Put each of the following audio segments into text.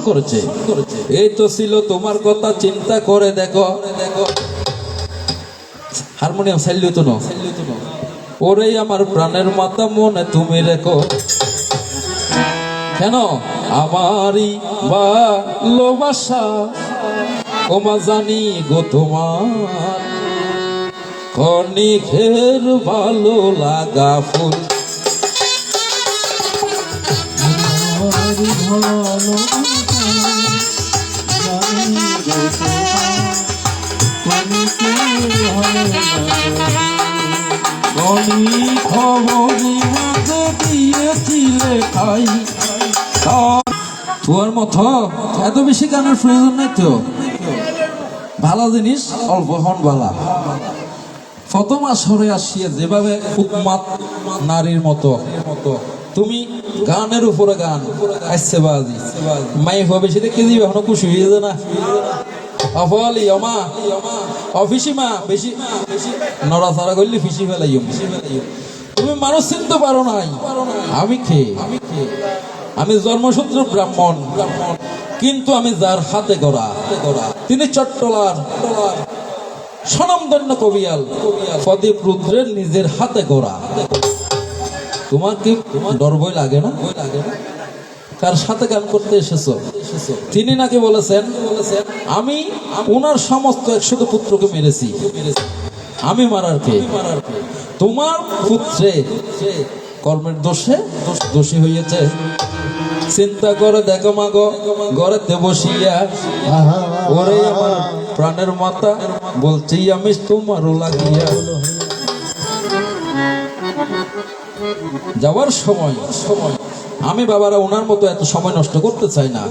করেছে। এই তো ছিল তোমার কথা, চিন্তা করে দেখো। হারমোনিয়াম সাইল তো না, ওরে আমার প্রাণের মাতা মনে তুমি রেখো। কেন আমারই ভালোবাসা ওমা জানি গো তোমার ক্ষণিকের ভালো লাগা ফুল। তোর মতো এত বেশি গানের প্রয়োজন নাই তো, ভালো জিনিস অল্প হন বালা। প্রথম আসরে আসিয়া যেভাবে উন্মাদ নারীর মতো তুমি গানের উপরে গান আসছে বাজি মাই হবে সেটা কেজি এখনো খুশি হয়ে যায় না। অফলি অমা অফিসিমা বেশি নড়াচড়া করলে ফিসি ফেলাই। তুমি মানুষ চিনতে পারো নাই, আমি খেয়ে আমি জন্মসূত্র ব্রাহ্মণ, কিন্তু আমি যার হাতে গড়া তিনি চট্টলার স্বনামধন্য কবিয়াল প্রদীপ রুদ্রের নিজের হাতে গড়া। তোমার কি ডর ভয় লাগে না? কার সাথে গান করতে এসেছো? তিনি নাকি বলেছেন আমি ওনার সমস্ত 100 পুত্রকে মেরেছি, আমি মারার কে? তোমার পুত্রে কর্মের দোষে দোষী হইয়াছে। চিন্তা করে দেখো মাগো ঘরেতে বসিয়া, ওরে আমার প্রাণের মাতা বলছি আমি তোমারও লাগিয়া। যাওয়ার সময় আমি বাবারা ওনার মতো এত সময় নষ্ট করতে চাই না।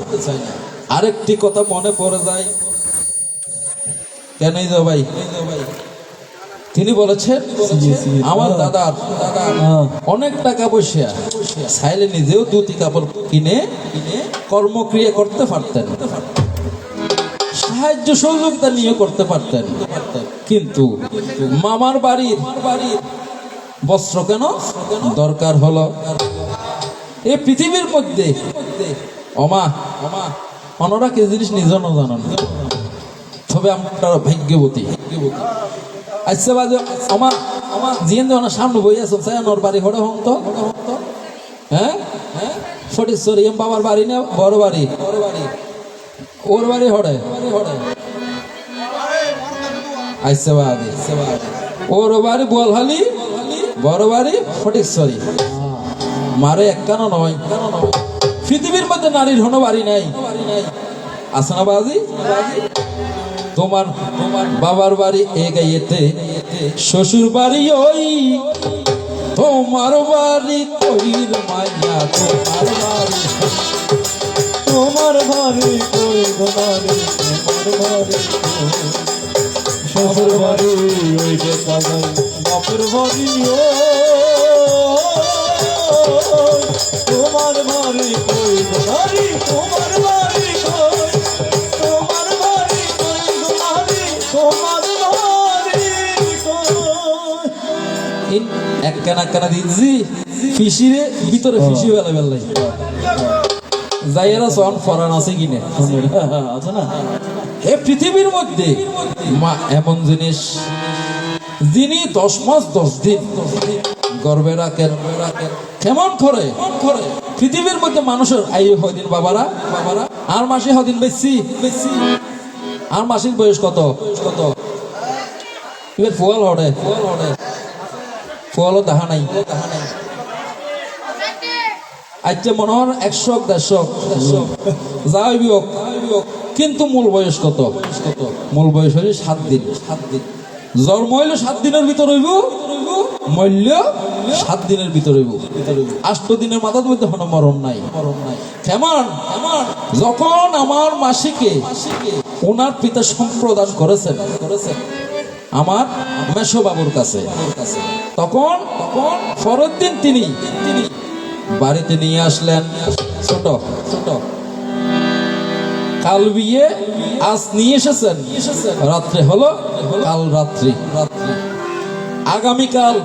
আরেকটি কথা মনে পড়ে যায়, কেনই যাও ভাই, তিনি বলেছেন আমার দাদার অনেক টাকা পয়সা, চাইলে নিজেও দুটি কাপড় কিনে কর্মক্রিয়া করতে পারতেন, সাহায্য সহযোগিতা নিয়ে করতে পারতেন, কিন্তু মামার বাড়ির বস্ত্র কেন দরকার হলো? এই পৃথিবীর মধ্যে অমা অনরা কে জিনিস নিজন জানান, তবে আমরা ভাগ্যবতী। আচ্ছা বাজে আমার জিয়েন দেওয়ার সামনে বই আছে ওর বাড়ি হড়ে হন তো, হ্যাঁ ফটিকছড়ি বাবার বাড়ি না বড় বাড়ি? ওর বাড়ি হড়ে। আচ্ছা বাজে ওর বাড়ি বোয়ালহালি, বড় বাড়ি ফটিকছড়ি। মারে একখানা নয়, পৃথিবীর মধ্যে নারীর হনো বাড়ি নাই, আছে না বাজি? তোমার বাবার বাড়ি এ গাইয়েতে, শ্বশুর বাড়ি ওই, তোমার বাড়ি কইর মাইয়া, তোমার বাড়ি কই বাড়ি, তোমার বাড়ি শ্বশুর বাড়ি ওই যে বাপের বাড়ি ও, তোমার বাড়ি কই বাড়ি, তোমার বাড়ি কই, তোমার বাড়ি কই বাড়ি, তোমার বাড়ি কই। একখানা দিচ্ছি ফিসিরে ভিতরে ফিসি বেলা বেলাই যাইয়েরা সন ফরান আছে কিনে আছে না? এ পৃথিবীর মধ্যে মা এমন জিনিস যিনি 10 মাস 10 দিন গর্বে রাখেন, কেমন করে পৃথিবীর মধ্যে মানুষের আয়ু হদিন বাবারা আর মাসে হদিন বেশি, আর মাসির বয়স কত এবার ফুয়াল হড়ে, ফুয়ালও দেখা নাই। আচ্ছা মনে হয় 100-150 যা হইবি হোক, কিন্তু মূল বয়স কত? মূল বয়স হইল 7 দিন। জন্ম হইল 7 দিনের ভিতর হইব, মূল্য 7 দিনের ভিতর হইব। 8 দিনের মাথার মধ্যে হন মরণ নাই। কেমন যখন আমার মাসিকে ওনার পিতা সম্প্রদান করেছেন আমার মেশো বাবুর কাছে, তখন পরের দিন তিনি বাড়িতে নিয়ে আসলেন ছোট কাল বিয়ে, আজ নিয়ে এসেছেন রাত্রে হলো, কাল রাত্রি, আগামীকাল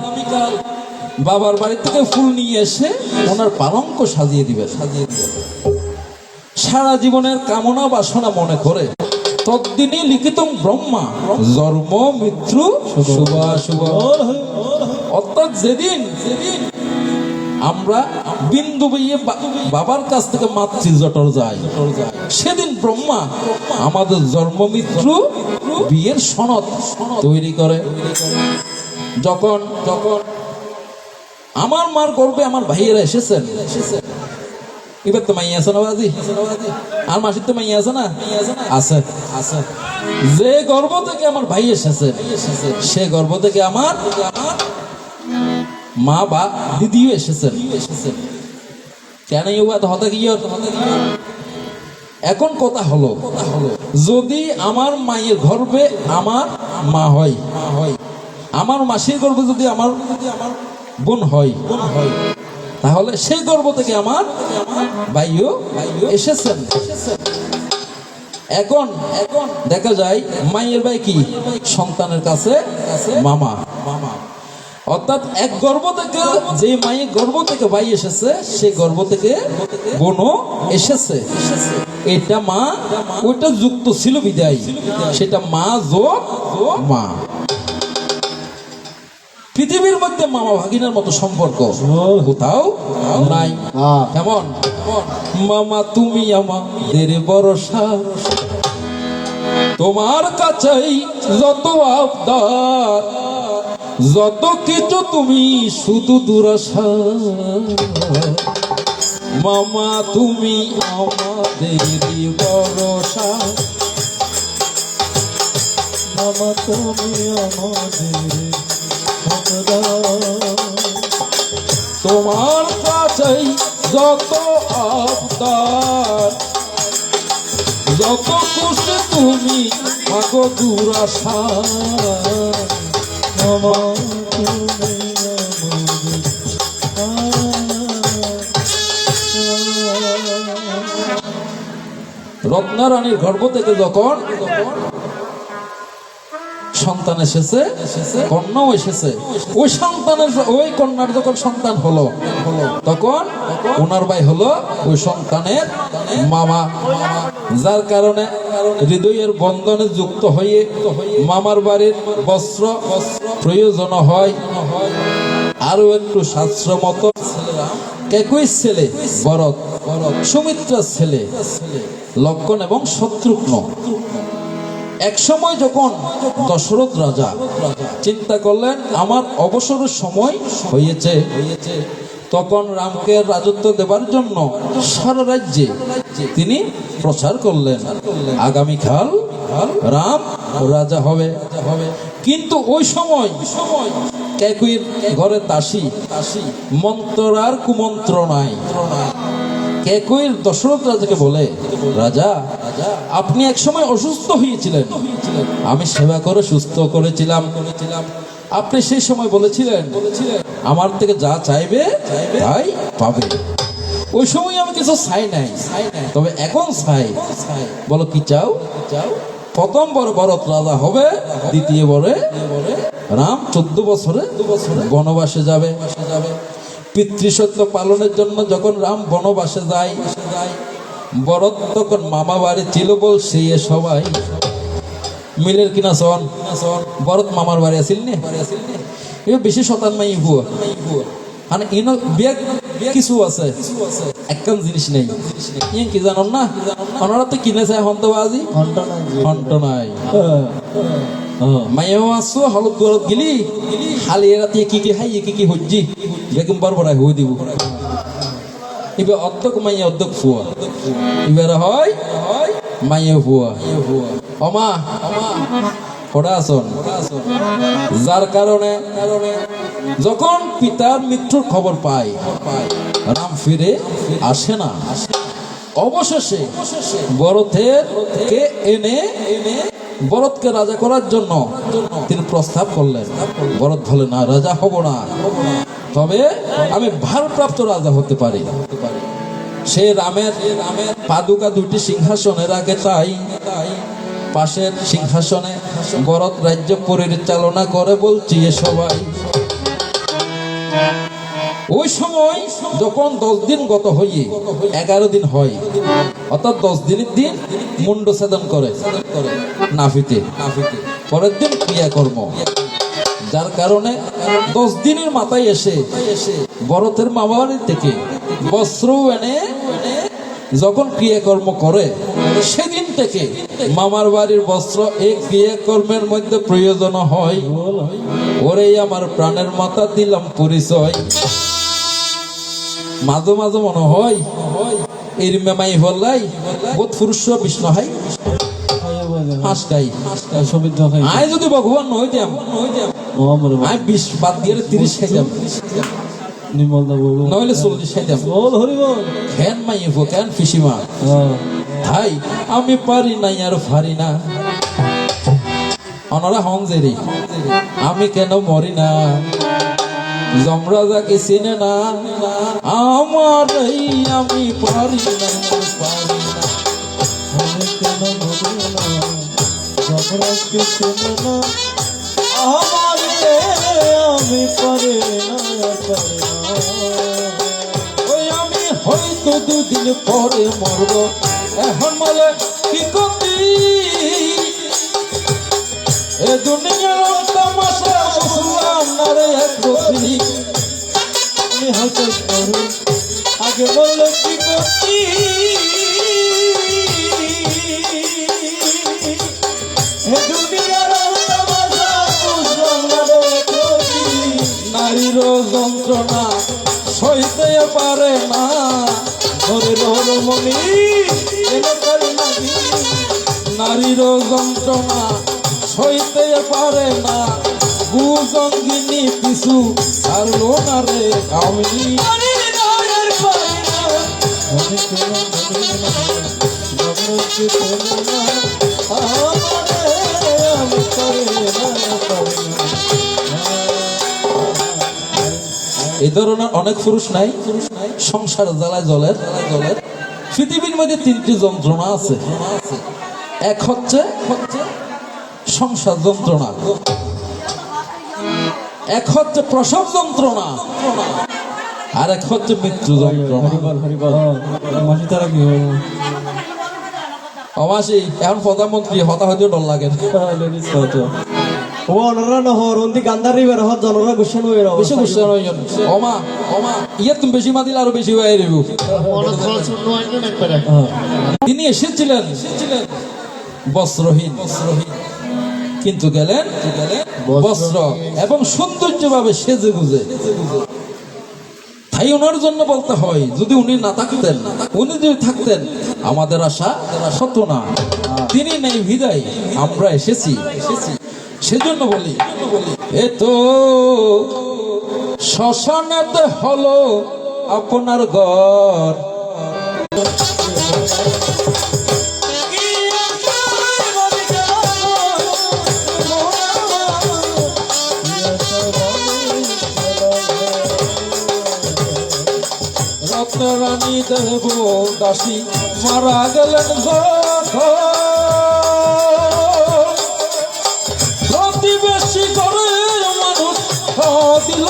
বাবার বাড়ি থেকে ফুল নিয়ে এসে ওনার পালঙ্ক সাজিয়ে দিবেন। সারা জীবনের কামনা বাসনা মনে করে তদ্দিনই লিখিতং ব্রহ্মা জন্ম মৃত্যু শুভাশুভ। অর্থাৎ যেদিন আমরা বিন্দু বইয়ে বাবার কাছ থেকে মাতৃ জঠর যাই, সেদিন ব্রহ্মা আমাদের জন্ম মৃত্যু বিয়ের সনদ তৈরি করে। যখন আমার মার গর্ভে আমার ভাইয়েরা এসেছেন, এবার তো মাইয়া আছে না বাজি, আর মাসির তো মাইয়া আছে না, আছে আছে। যে গর্ভ থেকে আমার ভাই এসেছে, সে গর্ভ থেকে আমার মা বা দিদিও এসেছেন। কেন হতে কি এখন কথা হলো, যদি আমার মায়ের গর্ভে আমার মা হয়, আমার মাসির গর্ভে যদি আমার বোন হয়, তাহলে সেই গর্ভ থেকে আমার ভাইও এসেছেন। এখন দেখা যায় মায়ের ভাই কি সন্তানের কাছে মামা। অর্থাৎ এক গর্ভ থেকে, যে মায়ের গর্ভ থেকে ভাই এসেছে, সেই গর্ভ থেকে বোনও এসেছে। এটা মা, ওইটা যুক্ত ছিল বিদায়, সেটা মা যোগ মা। পৃথিবীর মধ্যে মামা ভাগিনার মতো সম্পর্ক কোথাও নাই। কেমন মামা তুমি আমাদের ভরসা, তোমার কাছেই যত আবদার, যত কিছু তুমি শুধু দুরাশা। মামা তুমি আমাদের ভরসা, মামা তুমি আমাদের, তোমার কাছেই যত আবদার, যত খুশি তুমি থাকো দুরাশা। রত্নারানীর গর্ভ থেকে যখন সন্তান এসেছে, কন্যাও এসেছে, ওই সন্তানের, ওই কন্যার যখন সন্তান হলো, তখন ওনার ভাই হলো ওই সন্তানের মামা। যার কারণে হৃদয়ের বন্ধনে যুক্ত হয়ে মামার বাড়ির বস্ত্র প্রয়োজন হয়। আরো একটু শাস্ত্র মতো কেকুই ছেলে ভরত, সুমিত্রার ছেলে লক্ষণ এবং শত্রুঘ্ন। এক সময় যখন দশরথ রাজা চিন্তা করলেন আমার অবসরের সময় হয়েছে, তখন রামকে রাজত্ব দেবার জন্য সারা রাজ্যে তিনি প্রচার করলেন আগামীকাল রাম রাজা হবে। কিন্তু ওই সময় কেকুইর ঘরে দাসী, মন্ত্র আর কুমন্ত্র নাই। কেকুইর দশরথ রাজাকে বলে, রাজা আপনি এক সময় অসুস্থ হয়েছিলেন, আমি সেবা করে সুস্থ করেছিলাম। আপনি সেই সময় বলেছিলেন আমার থেকে যা চাইবে তাই পাবে। ওই সময় আমি কিছু চাই নাই, তবে এখন চাই। বলো কি চাও? প্রথম বড় ভরত রাজা হবে, দ্বিতীয় বরে রাম 14 বছরে বনবাসে যাবে। পিতৃসত্য পালনের জন্য যখন রাম বনবাসে যায়, ভরত তখন মামা বাড়ি ছিল বলছে সবাই মিলের কিনা সন ভরত মামার বাড়ি আসিল নি, বেশি শতান মাই বুয়া মানে ইনো বিয়াক কিছু আছে, একদম জিনিস নেই। ইয়ে কি জানো না, ওনারা তো কিনে চায় হন্তবাজি, হন্ত নাই। মাইয়াও আসছো হলত দুয়ারত গেলি খালি রাতে কি কি হাই কি কি হজ্জি বেগম বরবরাই হয়ে দিব। এবার অর্ধক মাইয়া অর্ধক ফুয়া, এবার হয় মাইয়া ফুয়া। অমা ওরা আসন, যার কারণে যখন পিতার মৃত্যুর খবর পায় রাম ফিরে আসে না। অবশেষে ভরতের কে এনে ভরতকে রাজা করার জন্য তিনি প্রস্তাব করলেন। ভরত বলে না, রাজা হব না, তবে আমি ভারপ্রাপ্ত রাজা হতে পারি। সে রামের পাদুকা দুটি সিংহাসনের আগে তাই পাশের সিংহাসনে ভরত রাজ্য পরিচালনা করে বলছি সবাই। ওই সময় যখন 10 দিন গত হয়ে 11 দিন হয়, অর্থাৎ 10 দিনের দিন মুন্ড ছেদন করে নাভিতে, পরের দিন ক্রিয়াকর্ম, যার কারণে 10 দিনের মাথায় এসে ভরতের মামাবাড়ি থেকে বস্ত্র এনে যখন ক্রিয়াকর্ম করে, সেদিন থেকে মামার বাড়ির বস্ত্র এই ক্রিয়াকর্মের মধ্যে প্রয়োজন হয়। ওরে আমার প্রাণের মাথা দিলাম পরিচয়। মাঝে মাঝে মনে হয় এর মেমাই হলাই বোধ পুরুষ বিষ্ণু হাই হাঁস খাই। আয় যদি ভগবান নইতাম আয় 20 বাদ দিয়ে 30 খাইতাম, নইলে 40 খাইতাম। খেন মাইব কেন পিসিমা ভাই আমি পারি নাই আর পারি না, অনরা হন জেরি আমি কেন মরি না, যমরাজাকে চিনে না আমার এই আমি পারি না, পারি না, আমি কেন মরি না, যমরাজকে চিনে না আমার আমি পারি না, পারি না। ওই আমি হয়তো 2 দিন পরে মরব, এখন বলে কি করতি এ দুনিয়ার তামাশা বুঝলাম না রে একরতি, আমি হয়তো মরব আগে বললে কি করতি এ দুনিয়ার তামাশা বুঝলাম না রে একরতি। নারীর যন্ত্রণা সইতে পারে না ধরে রমণী নারীর যন্ত্রণা সইতে পারে না, ভুজঙ্গিনী পিছু ছাড়লো না রে কামিনী। এই ধরনের অনেক পুরুষ নাই সংসার জ্বালায় জলের। পৃথিবীর মধ্যে 3টি যন্ত্রণা আছে। এক হচ্ছে সংসার যন্ত্রণা, এক হচ্ছে প্রসব যন্ত্রণা, আর এক হচ্ছে মৃত্যু যন্ত্রণা। অমাসি এখন প্রধানমন্ত্রী হতাহত ডর লাগে বেশি মাতিলে আরো বেশি হয়ে যাবে। তিনি এসেছিলেন বস্ত্রহীন, কিন্তু গেলেন বস্ত্র এবং সৌন্দর্য ভাবে সেজে গুজে। তাই ওনার জন্য বলতে হয় যদি উনি না থাকতেন, উনি যদি থাকতেন আমাদের আশা হতো না। তিনি নেই বিদায় আমরা এসেছি, সেজন্য বলি এ তো শ্মশানেতে হলো আপনার ঘর। রত্নরানী দেব দাসী মারা গেলেন প্রতিবেশী করে মানুষ দিল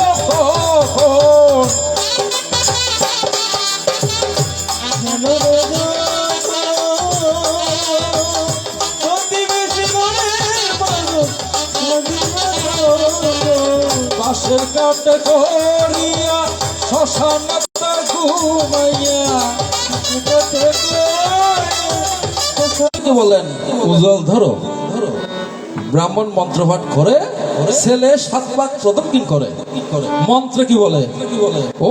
বাঁশের কাটে করিয়া শ্মশান বলেন উজ্জ্বল ধরো ব্রাহ্মণ মন্ত্রপাঠ করে ছেলে 7 ভাগ প্রদক্ষিণ করে। মন্ত্রে কি বলে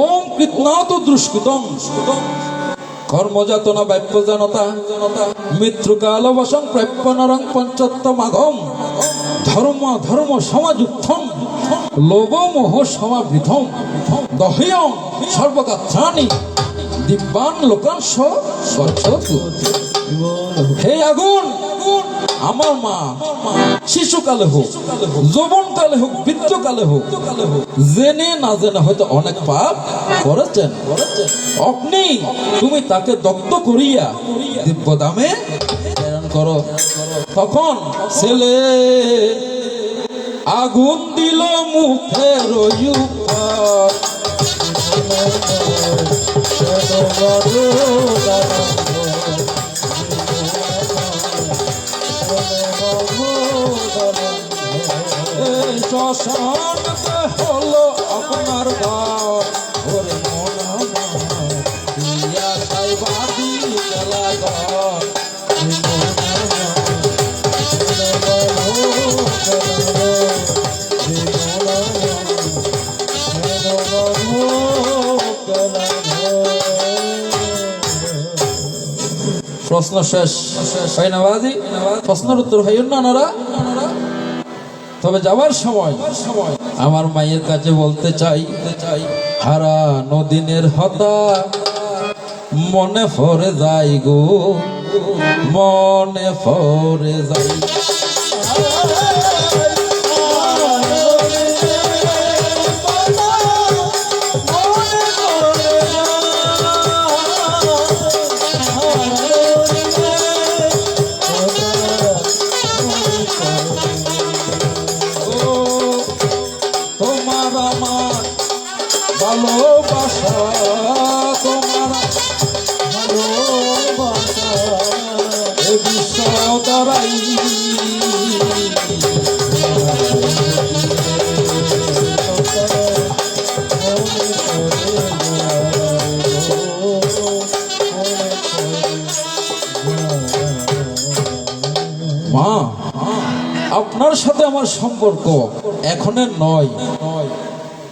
ওম কৃতনাথ দুষ্কৃতম কর্মজাতনা বাপ্য জানতা মৃত্যুকাল বসং প্রাপ্যনরং পঞ্চত্তমাগম ধর্ম ধর্ম সমাযুক্তম লোভ মোহ সমাবৃতম দহ্যং সর্বগাত্রাণি দিব্যান লোকাংশ স্বচ্ছতু। হে আগুন, আমার মা শিশুকালে হোক, যৌবনকালে হোক, বৃদ্ধকালে হোক, জেনে না জেনে হয়তো অনেক পাপ করেছেন। অগ্নি তুমি তাকে দগ্ধ করিয়া দিব্য দামে প্রেরণ করো। তখন ছেলে আগুন দিল মুখের উপর এই শ্মশানতে হলো আপনার ঘর ওরে মন আমার দিয়া সাইবাদি গেলা ঘর প্রশ্ন শেষ হয় না বাজি প্রশ্নের উত্তর হয় না ওনারা তবে যাবার সময় আমার মায়ের কাছে বলতে চাই হারা নদিনের হতা মনে ফরে যাই গো মনে ফরে যাই ভালোবাসা তোমার ভালোবাসা এ বিশ্ব দ্বারাই মা আপনার সাথে আমার সম্পর্ক এখনের নয়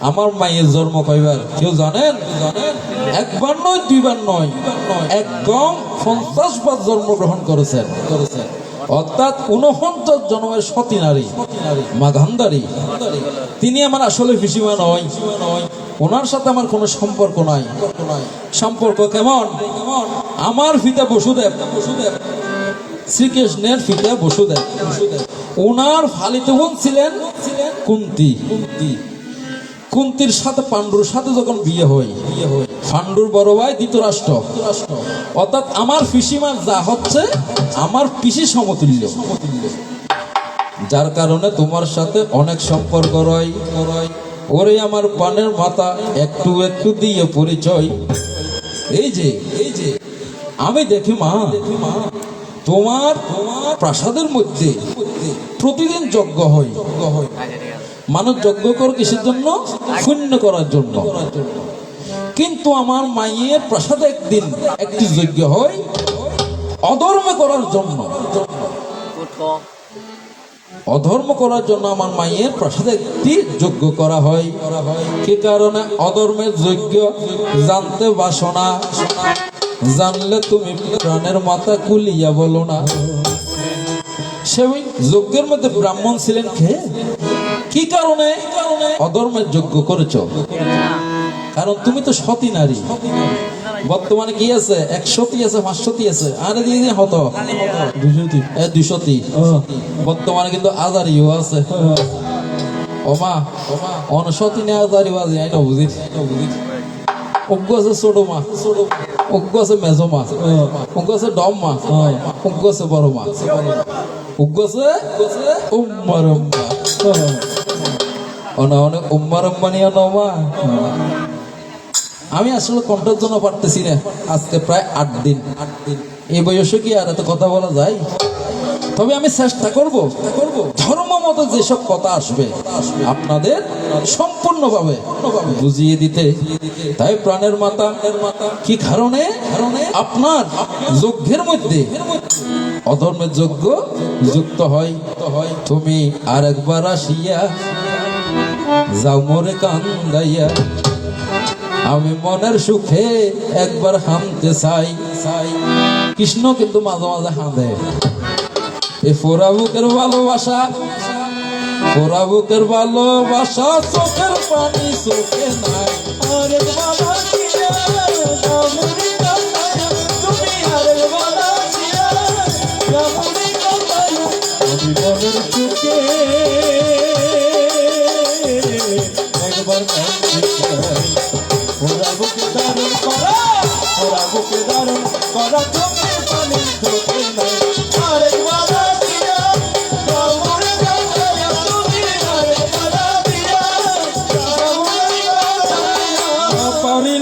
আমার মায়ের জন্ম কয়বার কেউ জানেন একবার নয় দুইবার নয় একদম 50 বার জন্মগ্রহণ করেছেন অর্থাৎ 49 জন্মের সতী নারী মা গান্ধারী তিনি আমার আসলে পিসিমা নয় ওনার সাথে আমার কোনো সম্পর্ক নাই সম্পর্ক কেমন আমার পিতা বসুদেব শ্রীকৃষ্ণের পিতা বসুদেব ওনার ফালিত বোন ছিলেন কুন্তী কুন্তির সাথে পাণ্ডুর সাথে যখন বিয়ে হয় পাণ্ডুর বড় ভাই ধৃতরাষ্ট্র অর্থাৎ আমার পিসিমার যা হচ্ছে আমার পিসি সমতুল্য যার কারণে তোমার সাথে অনেক সম্পর্ক রয় ওরে আমার পানের মাথা একটু একটু দিয়ে পরিচয় এই যে আমি দেখি মা তোমার প্রাসাদের মধ্যে প্রতিদিন যজ্ঞ হয় মানুষ যজ্ঞ করে কিসের জন্য শূন্য করার জন্য কিন্তু আমার মায়ের প্রাসাদে একদিন একটি যজ্ঞ হয় অধর্ম করার জন্য আমার মায়ের প্রাসাদে একটি যজ্ঞ করা হয় কি কারণে অধর্মের যজ্ঞ জানতে বাসনা জানলে তুমি প্রাণের মাথা কুলিয়া বলো না সেই যজ্ঞের মধ্যে ব্রাহ্মণ ছিলেন খেয়ে কি কারণে অধর্মের যজ্ঞ করেছ কারণ তুমি তো সতী নারী বর্তমানে কি আছে 100 আছে 500 আছে আরে দিয়ে হতো 200 বর্তমানে কিন্তু আজারিও আছে ওমা অনসতী নে আজারিও আছে আই না বুঝি অজ্ঞ আছে ছোট মা অজ্ঞ আছে মেজো মা অজ্ঞ আছে ডম মা অজ্ঞ আছে বড় মা অজ্ঞ আছে উম্মারম্মা অনেক উম্মারম্মা নিয়ে নমা আমি আসলে কণ্ঠের জন্য পারতেছি না আজকে প্রায় 8 দিন এই বয়সে কি আর এত কথা বলা যায় তবে আমি চেষ্টা করব ধর্ম মতো যেসব কথা আসবে আপনাদের সম্পূর্ণভাবে বুঝিয়ে দিতে তাই প্রাণের মাতা কি কারণে আপনার যজ্ঞের মধ্যে অধর্মের যজ্ঞ যুক্ত হয় তুমি আরেকবার আসিয়া যাও মোরে কান্দাইয়া আমি মনের সুখে একবার হামতে চাই কৃষ্ণ কিন্তু মাঝে মাঝে হাঁদে এই ফোরা বুকের ভালোবাসা চোখের পানি চোখে নাই মনের সুখে একবার ওরা বুকে দারুণ করা চোখের পানি চোখে নাই পানি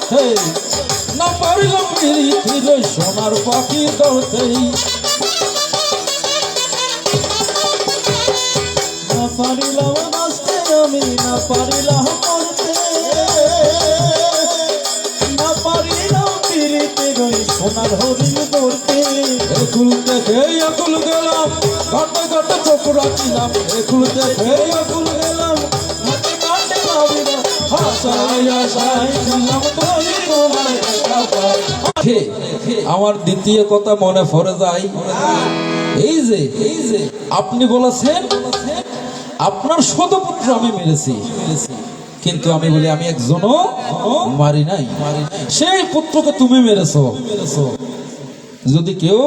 না পারিলাম পিরিতির ওই সোনার পাখি ধরতেই, না পারিলাম নাচতে আমি, না পারিলাম করতে, না পারিলাম পিরিতের ওই সোনার হরিণ ধরতে। একুল দেখে একুল গেলাম, ঘাটে ঘাটে চোখ রাখিলাম, একুল দেখে একুল গেলাম, ঘাটে ঘাটে ভাবিলাম, আশায় আশায় ছিলাম তোরই তোমায় দেখা পাই। আমার দ্বিতীয় কথা মনে পড়ে যায়, এই যে আপনি বলেছেন আপনার শতপুত্র আমি মেরেছি, কিন্তু আমি বলি আমি একজনও মারি নাই, সেই পুত্রকে তুমি মেরেছো। যদি কেউ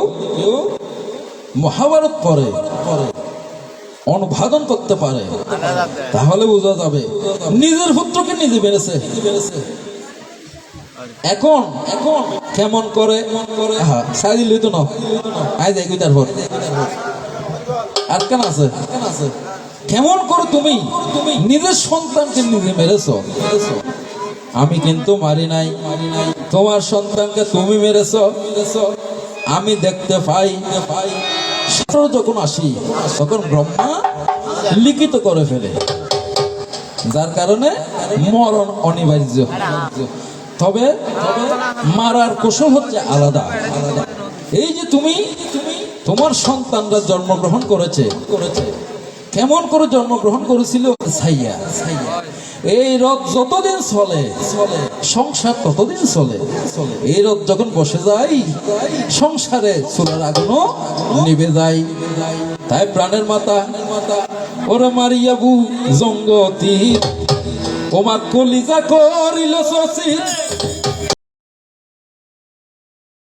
মহাভারত পড়ে অনুবাদন করতে পারে তাহলে বোঝা যাবে নিজের পুত্রকে নিজে মেরেছে। এখন এখন কেমন করে সাইজ লিত না আই যাই তার ভোট আর কেন আছে কেমন করে তুমি নিজের সন্তানকে নিজে মেরেছো? আমি কিন্তু মারি নাই, তোমার সন্তানকে তুমি মেরেছো। আমি দেখতে পাই যখন আসি তখন ব্রহ্মা লিখিত করে ফেলে, যার কারণে মরণ অনিবার্য। তবে মারার কৌশল হচ্ছে আলাদা। এই যে তুমি তোমার সন্তানরা জন্মগ্রহণ করেছে, কেমন করে জন্মগ্রহণ করেছিল? ছাইয়া। এই রথ যতদিন চলে সংসার ততদিন চলে। এই রথ যখন বসে যায় সংসারে চুলার আগুনও নিভে যায়। তাই প্রাণের মাতা ওরা মারিয়াবু জঙ্গতি ওমা কলিজা করিল শশী